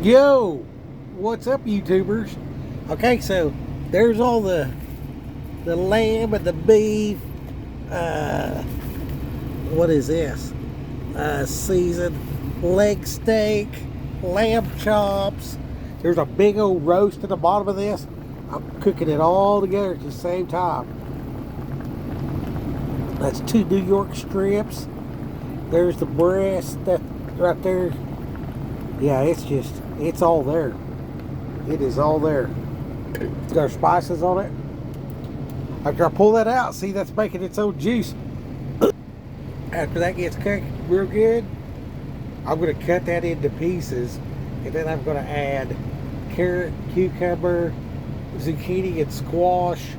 Yo, what's up, YouTubers? Okay, so there's all the lamb and the beef. What is this? Seasoned leg steak, lamb chops. There's a big old roast at the bottom of this. I'm cooking it all together at the same time. That's 2 New York strips. There's the breast that right there. Yeah, it's all there. It is all there. It's got spices on it. After I pull that out, see, that's making its own juice. After that gets cooked real good, I'm going to cut that into pieces, and then I'm going to add carrot, cucumber, zucchini, and squash.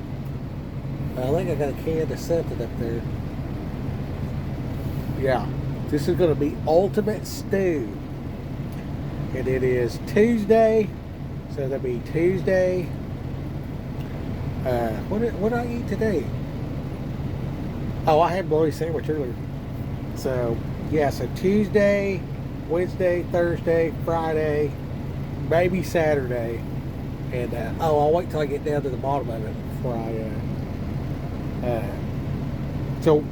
I think I got a can of something up there. Yeah, this is going to be ultimate stew. And it is Tuesday, so that'll be Tuesday. What did I eat today? Oh, I had bologna sandwich earlier. So yeah, so Tuesday, Wednesday, Thursday, Friday, maybe Saturday, and I'll wait till I get down to the bottom of it before so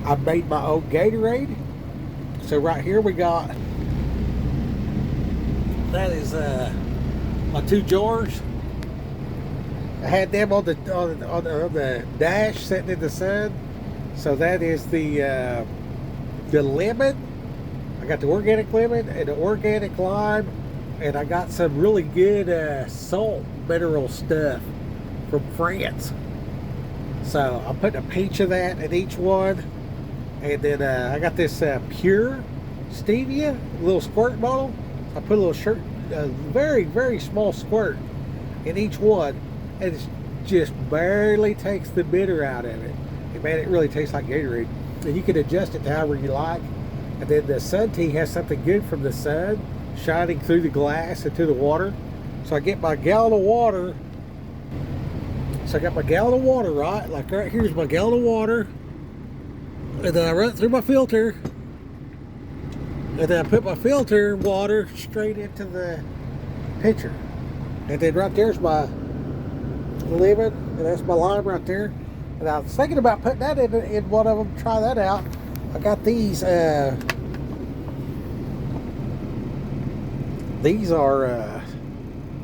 I made my own Gatorade. So right here we got, that is my 2 jars. I had them on the dash sitting in the sun. So that is the lemon. I got the organic lemon and the organic lime, and I got some really good salt mineral stuff from France. So I'm putting a pinch of that in each one, and then I got this pure stevia, little squirt bottle. I put a very, very small squirt in each one, and it just barely takes the bitter out of it. And man, it really tastes like Gatorade. And you can adjust it to however you like. And then the sun tea has something good from the sun shining through the glass into the water. So I get my gallon of water. So I got my gallon of water, right? Like right here's my gallon of water. And then I run it through my filter. And then I put my filter water straight into the pitcher. And then right there's my lemon, and that's my lime right there. And I was thinking about putting that in one of them, try that out. I got these are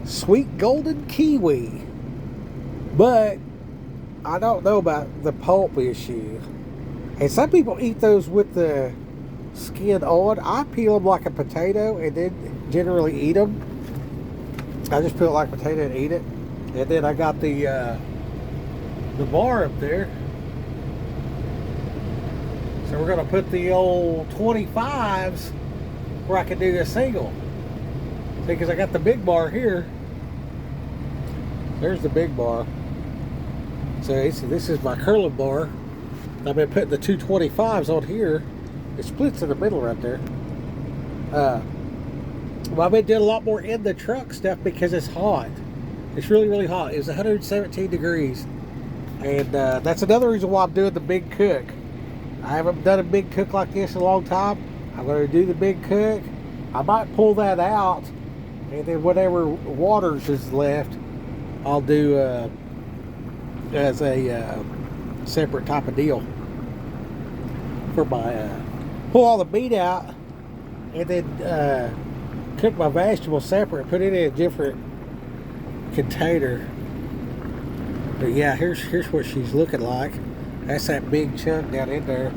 sweet golden kiwi. But I don't know about the pulp issue. And some people eat those with the skin on. I peel them like a potato and then generally eat them. I just peel it like a potato and eat it. And then I got the bar up there. So we're going to put the old 25s where I can do a single. See, because I got the big bar here. There's the big bar. So this is my curling bar. I've been putting the 225s on here. It splits in the middle right there. Well, I've been doing a lot more in the truck stuff because it's hot. It's really, really hot. It was 117 degrees. And that's another reason why I'm doing the big cook. I haven't done a big cook like this in a long time. I'm going to do the big cook. I might pull that out. And then whatever waters is left, I'll do as a separate type of deal. For my, pull all the meat out. And then cook my vegetables separate. Put it in a different container. But yeah, here's what she's looking like. That's that big chunk down in there.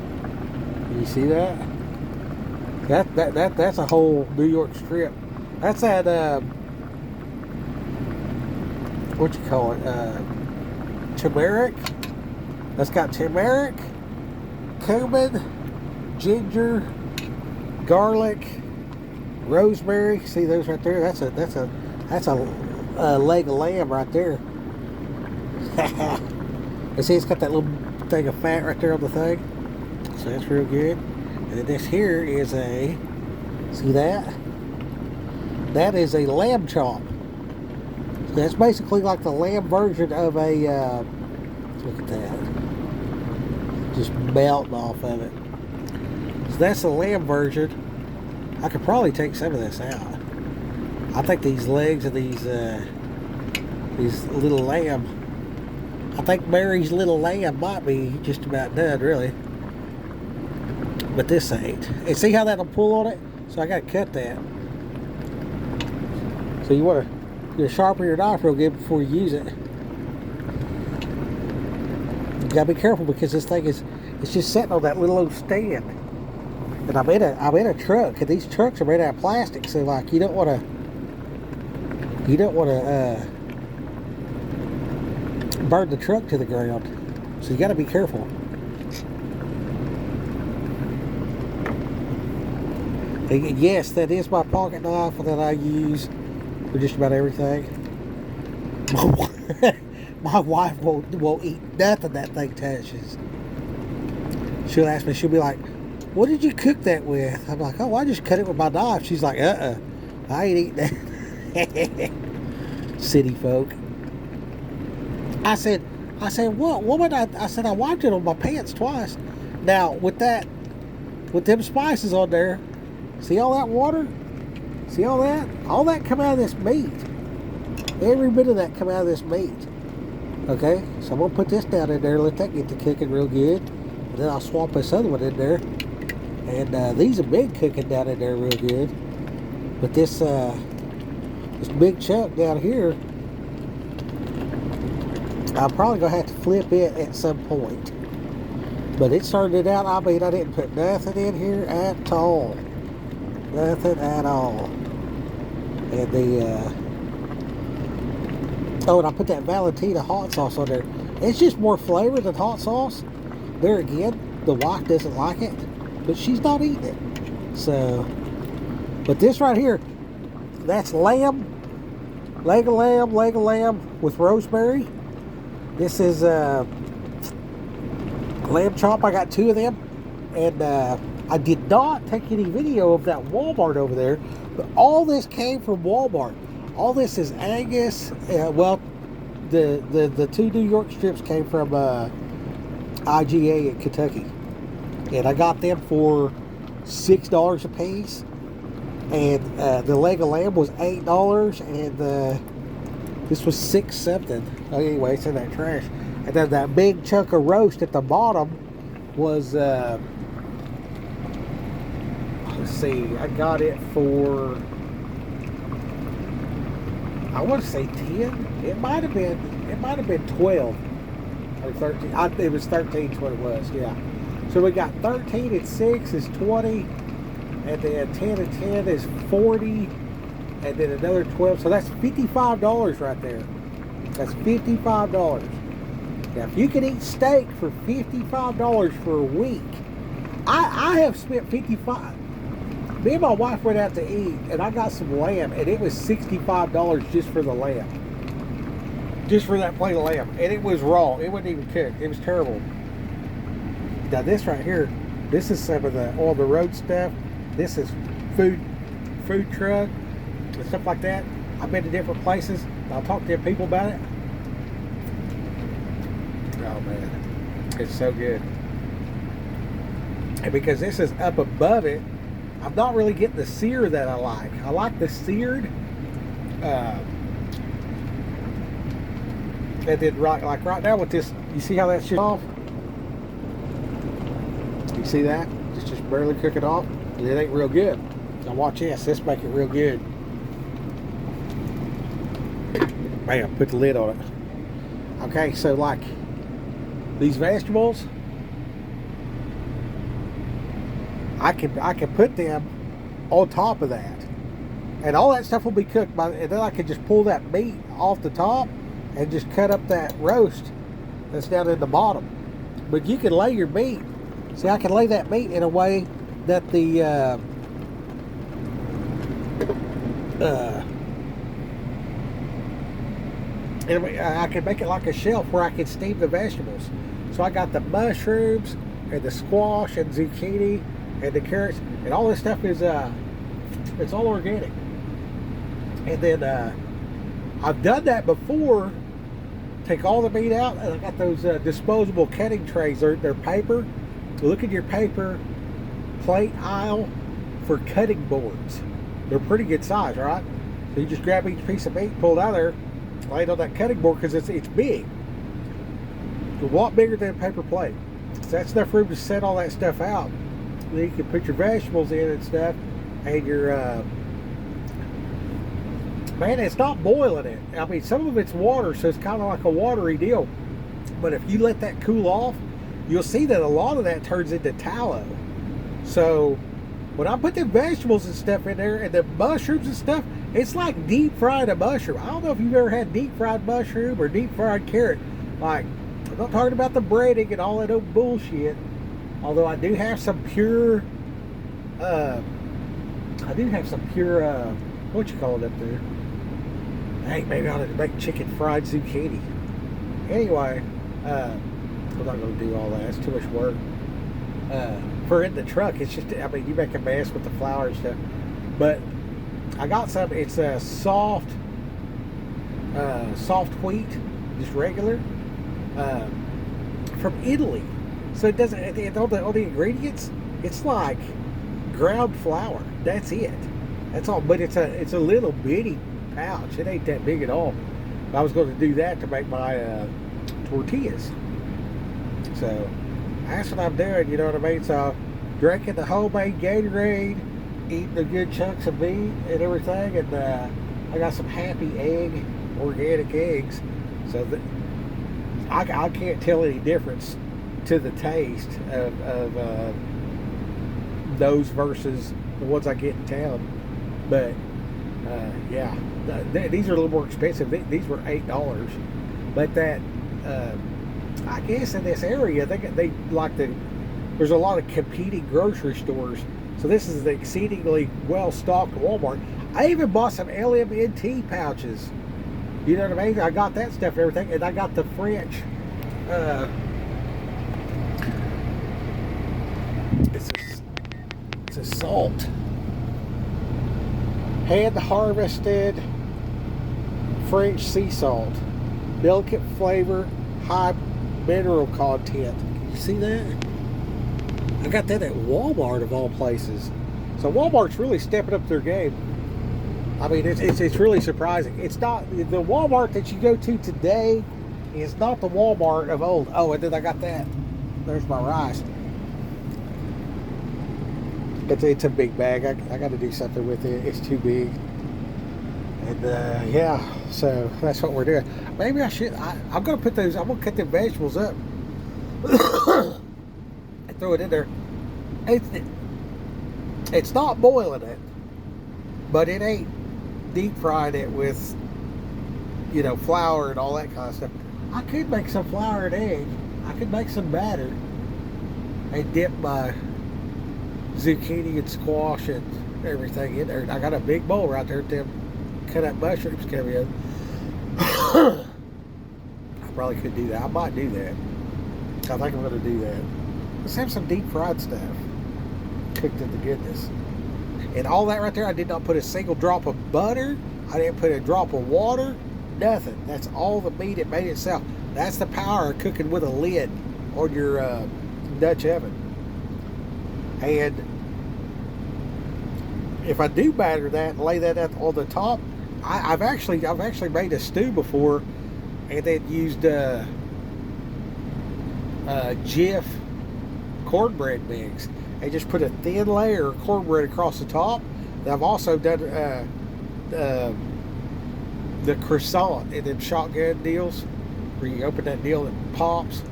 You see that? That's a whole New York strip. That's that what you call it? Turmeric. That's got turmeric, cumin, ginger, garlic, rosemary. See those right there? That's a leg of lamb right there. You see, it's got that little thing of fat right there on the thing. So that's real good. And then this here is see that? That is a lamb chop. So that's basically like the lamb version of a, look at that. Just melting off of it. So that's the lamb version. I could probably take some of this out. I think these legs of these little lamb, I think Mary's little lamb might be just about done, really. But this ain't. And see how that'll pull on it? So I gotta cut that. So you want to sharpen your knife real good before you use it. You gotta be careful because this thing it's just sitting on that little old stand. And I'm in a truck, and these trucks are made out of plastic, so like you don't want to burn the truck to the ground. So you gotta be careful. And yes, that is my pocket knife that I use for just about everything. My wife won't eat nothing that thing touches. She'll ask me, she'll be like, what did you cook that with? I'm like, oh, I just cut it with my knife. She's like, I ain't eating that. City folk. I said, what woman? I said, I wiped it on my pants twice. Now, with them spices on there, see all that water? See all that? All that come out of this meat. Every bit of that come out of this meat. Okay, so I'm going to put this down in there, let that get to cooking real good. And then I'll swap this other one in there. And these have been cooking down in there real good. But this big chunk down here, I'm probably going to have to flip it at some point. But it started out, I mean, I didn't put nothing in here at all. Nothing at all. And and I put that Valentina hot sauce on there. It's just more flavor than hot sauce. There again, the wife doesn't like it, but she's not eating it. So, but this right here, that's lamb, leg of lamb with rosemary. This is lamb chop. I got 2 of them, and I did not take any video of that Walmart over there, but all this came from Walmart. All this is Angus. Well, the 2 New York strips came from IGA in Kentucky, and I got them for $6 a piece. And the leg of lamb was $8, and this was $6 something. Oh, anyway, it's in that trash. And then that big chunk of roast at the bottom was let's see, I got it for, I want to say 10. It might have been 12 or 13. It was 13 is what it was, yeah. So we got 13 and 6 is 20, and then 10 and 10 is 40, and then another 12. So that's $55 right there. That's $55. Now, if you can eat steak for $55 for a week, I have spent $55. Me and my wife went out to eat, and I got some lamb, and it was $65 just for the lamb. Just for that plate of lamb. And it was raw. It wasn't even cooked. It was terrible. Now, this right here, this is some of all the road stuff. This is food truck and stuff like that. I've been to different places. I'll talk to them people about it. Oh, man. It's so good. And because this is up above it, I'm not really getting the sear that I like. I like the seared. And then right now with this, you see how that shit off? You see that? It's just barely cooking off. And it ain't real good. Now watch this. This make it real good. Bam, put the lid on it. Okay, so like these vegetables, I can put them on top of that, and all that stuff will be cooked and then I can just pull that meat off the top and just cut up that roast that's down in the bottom. But you can lay your meat. See, I can lay that meat in a way that I can make it like a shelf where I can steam the vegetables. So I got the mushrooms and the squash and zucchini and the carrots, and all this stuff is it's all organic. And then I've done that before. Take all the meat out, and I got those disposable cutting trays. They're paper. Look at your paper plate aisle for cutting boards. They're pretty good size, right? So you just grab each piece of meat, pull it out of there, lay it on that cutting board because it's big. It's a lot bigger than a paper plate. So that's enough room to set all that stuff out. Then you can put your vegetables in and stuff, and your man, it's not boiling it. I mean, some of it's water, so it's kind of like a watery deal. But if you let that cool off, you'll see that a lot of that turns into tallow. So when I put the vegetables and stuff in there and the mushrooms and stuff, it's like deep fried a mushroom. I don't know if you've ever had deep fried mushroom or deep fried carrot. Like, I'm not talking about the breading and all that old bullshit. Although I do have some pure, what you call it up there? Hey, maybe I ought to make chicken fried zucchini. Anyway, I'm not going to do all that. It's too much work. For in the truck, it's just, I mean, you make a mess with the flour and stuff. But I got some, it's a soft wheat, just regular, from Italy. So it doesn't, all the ingredients, it's like ground flour. That's it. That's all, but it's a little bitty pouch. It ain't that big at all. I was going to do that to make my tortillas. So that's what I'm doing, you know what I mean? So drinking the homemade Gatorade, eating the good chunks of meat and everything, and I got some Happy Egg, organic eggs. So that I can't tell any difference to the taste of those versus the ones I get in town. But yeah, these are a little more expensive. These were $8, but that I guess in this area they like there's a lot of competing grocery stores. So this is the exceedingly well-stocked Walmart. I even bought some LMNT pouches. You know what I mean? I got that stuff and everything, and I got the French. It's a salt, hand-harvested French sea salt, delicate flavor, high mineral content. Can you see that? I got that at Walmart of all places. So Walmart's really stepping up their game. I mean, it's really surprising. It's not the Walmart that you go to today is not the Walmart of old. Oh, and then I got that. There's my rice. It's a big bag. I got to do something with it. It's too big. And yeah, so that's what we're doing. Maybe I should. I'm gonna put those. I'm gonna cut the vegetables up and throw it in there. It's not boiling it, but it ain't deep frying it with, you know, flour and all that kind of stuff. I could make some flour and egg. I could make some batter and dip my zucchini and squash and everything in there. I got a big bowl right there with them cut up mushrooms coming in. I probably could do that. I might do that. I think I'm going to do that. Let's have some deep fried stuff cooked to the goodness. And all that right there, I did not put a single drop of butter. I didn't put a drop of water. Nothing. That's all the meat it made itself. That's the power of cooking with a lid on your Dutch oven. And if I do batter that and lay that on the top, I've actually made a stew before, and then used Jif cornbread mix and just put a thin layer of cornbread across the top. And I've also done the croissant in them shotgun deals, where you open that deal and pops,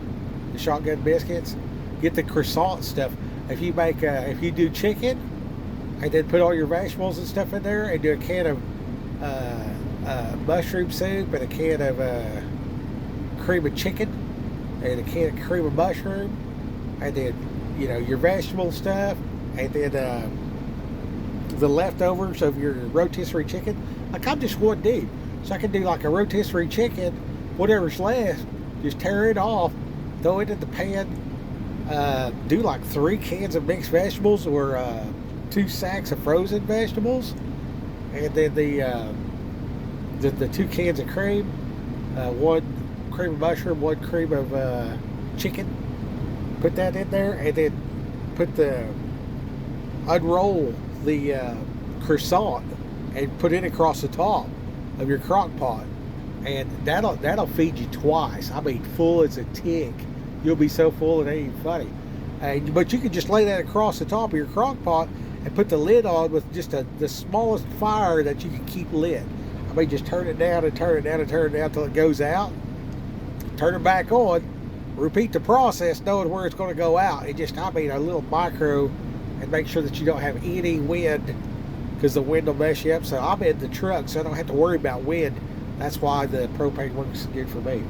the shotgun biscuits. Get the croissant stuff. If you make if you do chicken and then put all your vegetables and stuff in there, and do a can of mushroom soup and a can of cream of chicken and a can of cream of mushroom, and then, you know, your vegetable stuff, and then the leftovers of your rotisserie chicken. Like, I'm just one dude, so I can do like a rotisserie chicken, whatever's left, just tear it off, throw it in the pan, do like 3 cans of mixed vegetables or 2 sacks of frozen vegetables, and then the 2 cans of cream, 1 cream of mushroom, 1 cream of chicken. Put that in there, and then unroll the croissant and put it across the top of your crock pot, and that'll feed you twice. I mean, full as a tick. You'll be so full it ain't even funny. But you can just lay that across the top of your crock pot and put the lid on with just the smallest fire that you can keep lit. I mean, just turn it down and turn it down and turn it down until it goes out. Turn it back on. Repeat the process, knowing where it's going to go out. It just, I mean, a little micro, and make sure that you don't have any wind, because the wind will mess you up. So I'm in the truck, so I don't have to worry about wind. That's why the propane works good for me.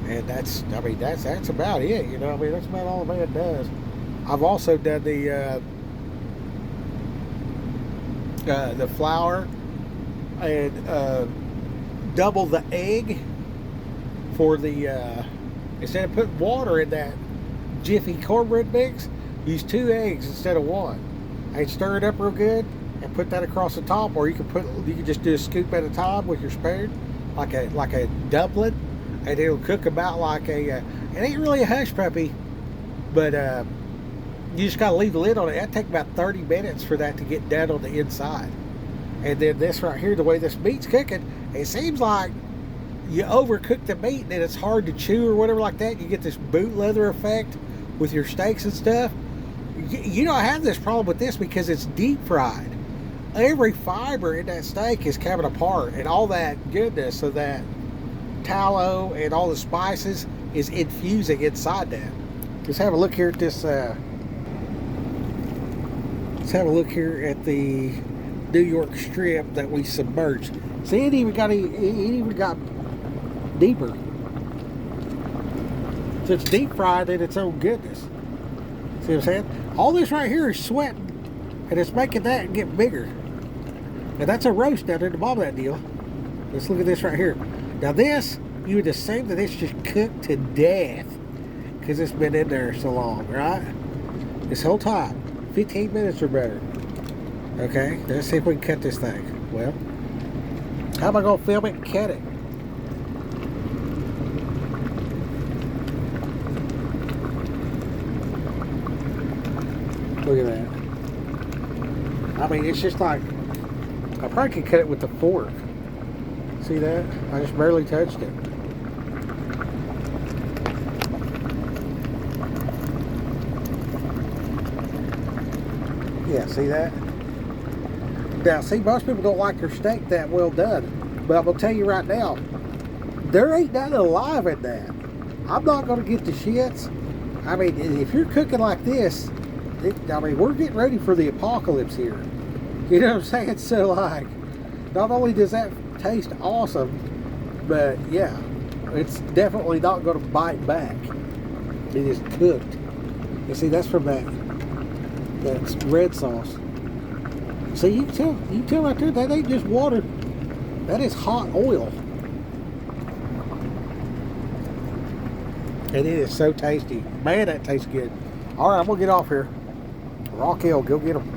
And that's about it. You know, I mean, that's about all the man does. I've also done the flour and double the egg for the instead of putting water in that Jiffy cornbread mix, use 2 eggs instead of 1, and stir it up real good and put that across the top. Or you can just do a scoop at a time with your spoon, like a dumpling, and it'll cook about like it ain't really a hush puppy, but you just gotta leave the lid on it. That'll take about 30 minutes for that to get done on the inside. And then this right here, the way this meat's cooking, it seems like you overcook the meat and it's hard to chew or whatever like that. You get this boot leather effect with your steaks and stuff. You don't have this problem with this because it's deep fried. Every fiber in that steak is coming apart, and all that goodness of that tallow and all the spices is infusing inside that. Let's have a look here at this. Let's have a look here at the New York strip that we submerged. See, it even got deeper. So it's deep fried in its own goodness. See what I'm saying? All this right here is sweating, and it's making that get bigger. And that's a roast down in the bottom of that deal. Let's look at this right here. Now this, you would assume that it's just cooked to death because it's been in there so long, right? This whole time, 15 minutes or better. Okay, let's see if we can cut this thing. Well, how am I going to film it and cut it? Look at that. I mean, it's just like, I probably could cut it with the fork. See that? I just barely touched it. Yeah, see that? Now, see, most people don't like their steak that well done. But I'm going to tell you right now, there ain't nothing alive in that. I'm not going to get the shits. I mean, if you're cooking like this, we're getting ready for the apocalypse here. You know what I'm saying? So, like, not only does that taste awesome, but yeah, it's definitely not going to bite back. It is cooked. You see, that's from that's red sauce. See, you can tell right there, that ain't just water. That is hot oil. And it is so tasty. Man, that tastes good. All right, I'm going to get off here. Raquel, go get them.